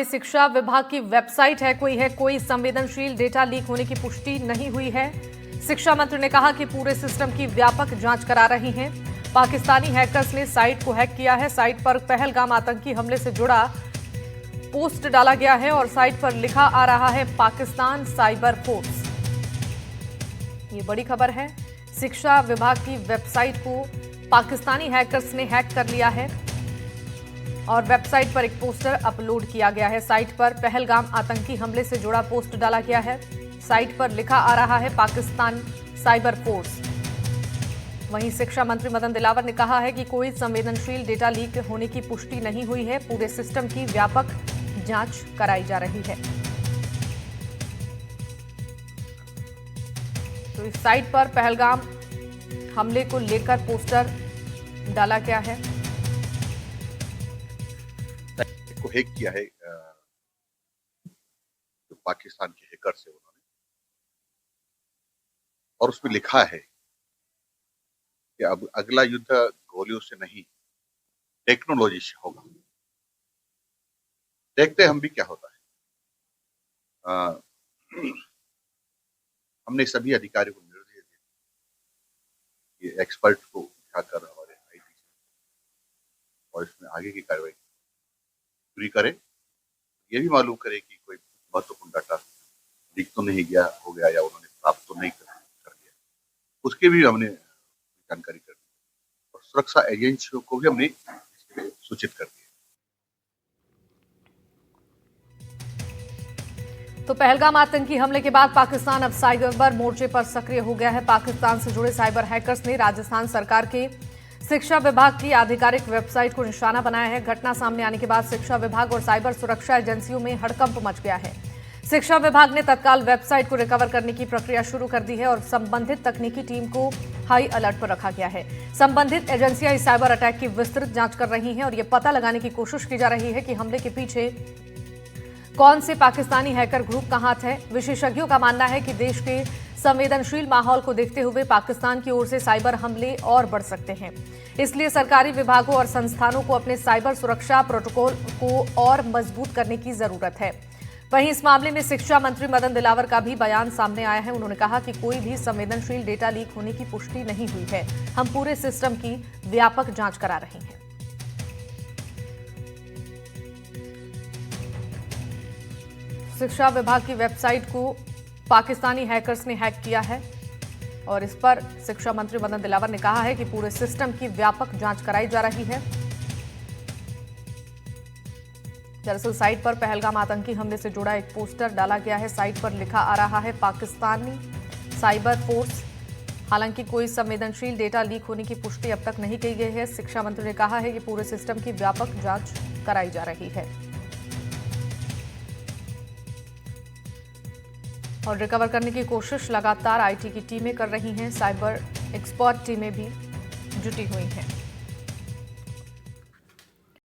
शिक्षा विभाग की वेबसाइट है कोई संवेदनशील डेटा लीक होने की पुष्टि नहीं हुई है। शिक्षा मंत्री ने कहा कि पूरे सिस्टम की व्यापक जांच करा रही हैं। पाकिस्तानी हैकर्स ने साइट को हैक किया है। साइट पर पहलगाम आतंकी हमले से जुड़ा पोस्ट डाला गया है और साइट पर लिखा आ रहा है पाकिस्तान साइबर फोर्स। ये बड़ी खबर है। शिक्षा विभाग की वेबसाइट को पाकिस्तानी हैकर्स ने हैक कर लिया है और वेबसाइट पर एक पोस्टर अपलोड किया गया है। साइट पर पहलगाम आतंकी हमले से जुड़ा पोस्ट डाला गया है। साइट पर लिखा आ रहा है पाकिस्तान साइबर फोर्स। वहीं शिक्षा मंत्री मदन दिलावर ने कहा है कि कोई संवेदनशील डेटा लीक होने की पुष्टि नहीं हुई है। पूरे सिस्टम की व्यापक जांच कराई जा रही है। तो इस साइट पर पहलगाम हमले को लेकर पोस्टर डाला गया है। को हैक किया है जो पाकिस्तान के हैकर से उन्होंने, और उसमें लिखा है कि अब अगला युद्ध गोलियों से नहीं टेक्नोलॉजी से होगा। देखते हैं हम भी क्या होता है। हमने सभी अधिकारियों को निर्देश दिए कि एक्सपर्ट को उठाकर हमारे आईटी और इसमें आगे की कार्रवाई पूरी करें। ये भी मालूम करें कि कोई महत्वपूर्ण डाटा लीक तो नहीं गया हो गया या उन्होंने प्राप्त तो नहीं कर दिया, उसके भी हमने जानकारी कर दी और सुरक्षा एजेंसियों को भी हमने इसके लिए सूचित कर दिया। तो पहलगाम आतंकी हमले के बाद पाकिस्तान अब साइबर मोर्चे पर सक्रिय हो गया है। पाकिस्तान से जुड़े साइबर हैकर्स ने राजस्थान सरकार के शिक्षा विभाग की आधिकारिक वेबसाइट को निशाना बनाया है। घटना सामने आने के बाद शिक्षा विभाग और साइबर सुरक्षा एजेंसियों में हड़कंप मच गया है। शिक्षा विभाग ने तत्काल वेबसाइट को रिकवर करने की प्रक्रिया शुरू कर दी है और संबंधित तकनीकी टीम को हाई अलर्ट पर रखा गया है। संबंधित एजेंसियां इस साइबर अटैक की विस्तृत जांच कर रही हैं और ये पता लगाने की कोशिश की जा रही है कि हमले के पीछे कौन से पाकिस्तानी हैकर ग्रुप का हाथ है। विशेषज्ञों का मानना है कि देश के संवेदनशील माहौल को देखते हुए पाकिस्तान की ओर से साइबर हमले और बढ़ सकते हैं। इसलिए सरकारी विभागों और संस्थानों को अपने साइबर सुरक्षा प्रोटोकॉल को और मजबूत करने की जरूरत है। वहीं इस मामले में शिक्षा मंत्री मदन दिलावर का भी बयान सामने आया है। उन्होंने कहा कि कोई भी संवेदनशील डेटा लीक होने की पुष्टि नहीं हुई है। हम पूरे सिस्टम की व्यापक जांच करा रहे हैं। शिक्षा विभाग की वेबसाइट को पाकिस्तानी हैकर्स ने हैक किया है और इस पर शिक्षा मंत्री मदन दिलावर ने कहा है कि पूरे सिस्टम की व्यापक जांच कराई जा रही है। दरअसल साइट पर पहलगाम आतंकी हमले से जुड़ा एक पोस्टर डाला गया है। साइट पर लिखा आ रहा है पाकिस्तानी साइबर फोर्स। हालांकि कोई संवेदनशील डेटा लीक होने की पुष्टि अब तक नहीं की गई है। शिक्षा मंत्री ने कहा है कि पूरे सिस्टम की व्यापक जांच कराई जा रही है और रिकवर करने की कोशिश लगातार आईटी की टीमें कर रही हैं। साइबर एक्सपर्ट टीमें भी जुटी हुई हैं।